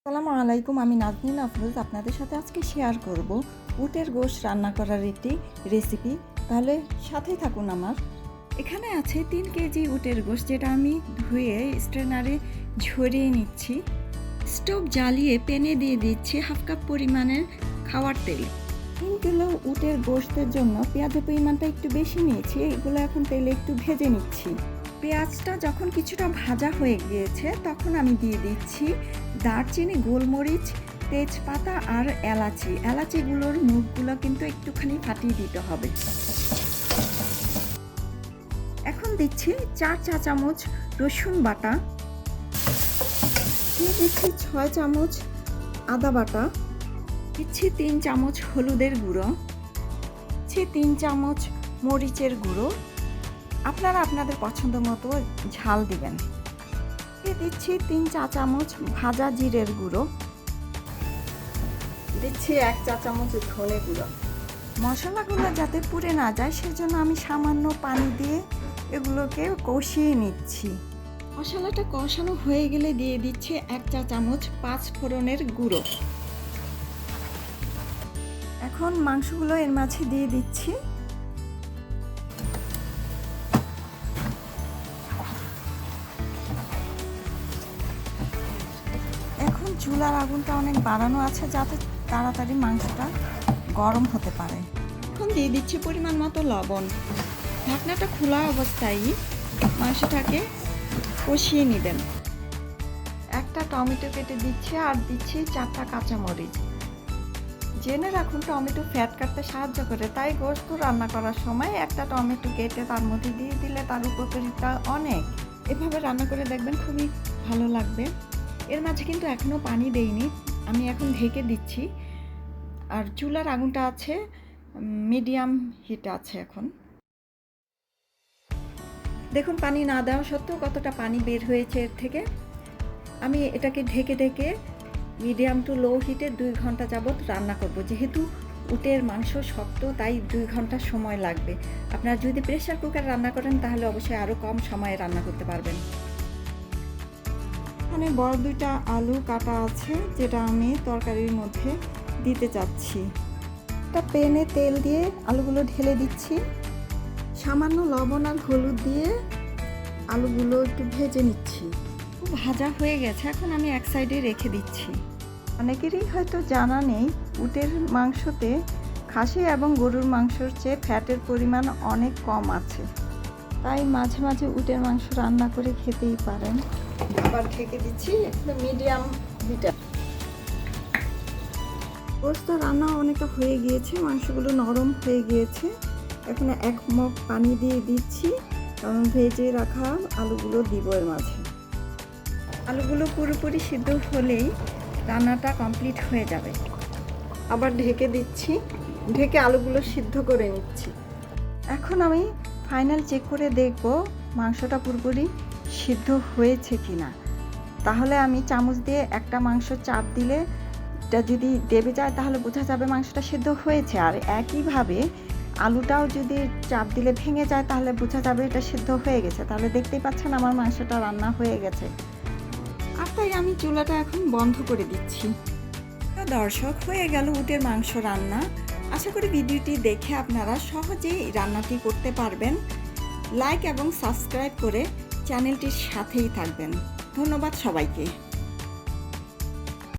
আসসালামু আলাইকুম। আমি নাজনীন আফরোজ আপনাদের সাথে আজকে শেয়ার করব উটের গোশত রান্না করার একটি রেসিপি। তাহলে সাথেই থাকুন আমার। এখানে আছে 3 কেজি উটের গোশত, যেটা আমি ধুয়ে স্ট্রেনারে ঝরিয়ে নিচ্ছি। স্টোভ জ্বালিয়ে প্যানে দিয়ে দিচ্ছি হাফ কাপ পরিমাণের খাওয়ার তেল। 3 কিলো উটের গোশতের জন্য পেঁয়াজের পরিমাণটা একটু বেশি নিয়েছি। এগুলো এখন তেলে একটু ভেজে নিচ্ছি। পেঁয়াজটা যখন কিছুটা ভাজা হয়ে গিয়েছে তখন আমি দিয়ে দিচ্ছি দারচিনি, গোলমরিচ, তেজপাতা আর এলাচি। এলাচিগুলোর মুখগুলো কিন্তু একটুখানি ফাটিয়ে দিতে হবে। এখন দিচ্ছি 4 চা চামচ রসুন বাটা, দিয়ে দিচ্ছি 6 চামচ আদা বাটা, দিচ্ছি 3 চামচ হলুদের গুঁড়ো, দিচ্ছি 3 চামচ মরিচের গুঁড়ো। আপনারা আপনাদের পছন্দ মতো ঝাল দিবেন। দিয়ে দিচ্ছি 3 চা চামচ ভাজা জিরের গুঁড়ো, দিচ্ছি 1 চা চামচ ধনে গুঁড়ো। মশলাগুলো যাতে পুড়ে না যায় সেজন্য আমি সামান্য পানি দিয়ে এগুলোকে কষিয়ে নিচ্ছি। মশলাটা কষানো হয়ে গেলে দিয়ে দিচ্ছি 1 চা চামচ 5 ফোড়নের গুঁড়ো। এখন মাংসগুলো এর মাঝে দিয়ে দিচ্ছি। এখন চুলার আগুনটা অনেক বাড়ানো আছে যাতে তাড়াতাড়ি মাংসটা গরম হতে পারে। এখন দিয়ে দিচ্ছি পরিমাণ মতো লবণ। ঢাকনাটা খোলা অবস্থায় মাংসটাকে কষিয়ে নেবেন। একটা টমেটো কেটে দিচ্ছি আর দিচ্ছি 4টা কাঁচামরিচ। জেনে রাখুন টমেটো ফ্যাট কাটতে সাহায্য করে, তাই গোশত রান্না করার সময় একটা টমেটো কেটে তার মধ্যে দিয়ে দিলে তার উপকারিতা অনেক। এভাবে রান্না করে দেখবেন, খুবই ভালো লাগবে। এর মাঝে কিন্তু এখনও পানি দেইনি, আমি এখন ঢেকে দিচ্ছি। আর চুলার আগুনটা আছে মিডিয়াম হিট আছে। এখন দেখুন পানি না দেওয়া সত্ত্বেও কতটা পানি বের হয়েছে এর থেকে। আমি এটাকে ঢেকে ঢেকে মিডিয়াম টু লো হিটে 2 ঘন্টা যাবত রান্না করব। যেহেতু উটের মাংস শক্ত তাই 2 ঘন্টা সময় লাগবে। আপনারা যদি প্রেসার কুকার রান্না করেন তাহলে অবশ্যই আরও কম সময়ে রান্না করতে পারবেন। এখানে বড় 2টা আলু কাটা আছে, যেটা আমি তরকারির মধ্যে দিতে চাচ্ছি। একটা প্যানে তেল দিয়ে আলুগুলো ঢেলে দিচ্ছি। সামান্য লবণ আর হলুদ দিয়ে আলুগুলো একটু ভেজে নিচ্ছি। ভাজা হয়ে গেছে, এখন আমি এক সাইডে রেখে দিচ্ছি। অনেকেরই হয়তো জানা নেই উটের মাংসতে খাসি এবং গরুর মাংসর চেয়ে ফ্যাটের পরিমাণ অনেক কম আছে, তাই মাঝে মাঝে উটের মাংস রান্না করে খেতেই পারেন। আবার ঢেকে দিচ্ছি মিডিয়াম হিটে। গোশত রান্না অনেকটা হয়ে গিয়েছে, মাংসগুলো নরম হয়ে গিয়েছে। এখন 1 মগ পানি দিয়ে দিচ্ছি, কারণ ভেজে রাখা আলুগুলো দিব এর মাঝে। আলুগুলো পুরোপুরি সিদ্ধ হলেই রান্নাটা কমপ্লিট হয়ে যাবে। আবার ঢেকে দিচ্ছি, ঢেকে আলুগুলো সিদ্ধ করে নিচ্ছি। এখন আমি ফাইনাল চেক করে দেখব মাংসটা পুরোপুরি সিদ্ধ হয়েছে কিনা। তাহলে আমি চামচ দিয়ে একটা মাংস চাপ দিলে এটা যদি দেবে যায় তাহলে বোঝা যাবে মাংসটা সিদ্ধ হয়েছে। আর একইভাবে আলুটাও যদি চাপ দিলে ভেঙে যায় তাহলে বোঝা যাবে এটা সিদ্ধ হয়ে গেছে। তাহলে দেখতেই পাচ্ছেন আমার মাংসটা রান্না হয়ে গেছে। আর তাই আমি চুলাটা এখন বন্ধ করে দিচ্ছি। দর্শক, হয়ে গেল উটের মাংস রান্না। আশা করি ভিডিওটি দেখে আপনারা সহজেই রান্নাটি করতে পারবেন। লাইক এবং সাবস্ক্রাইব করে চ্যানেলটির সাথেই থাকবেন। ধন্যবাদ সবাইকে।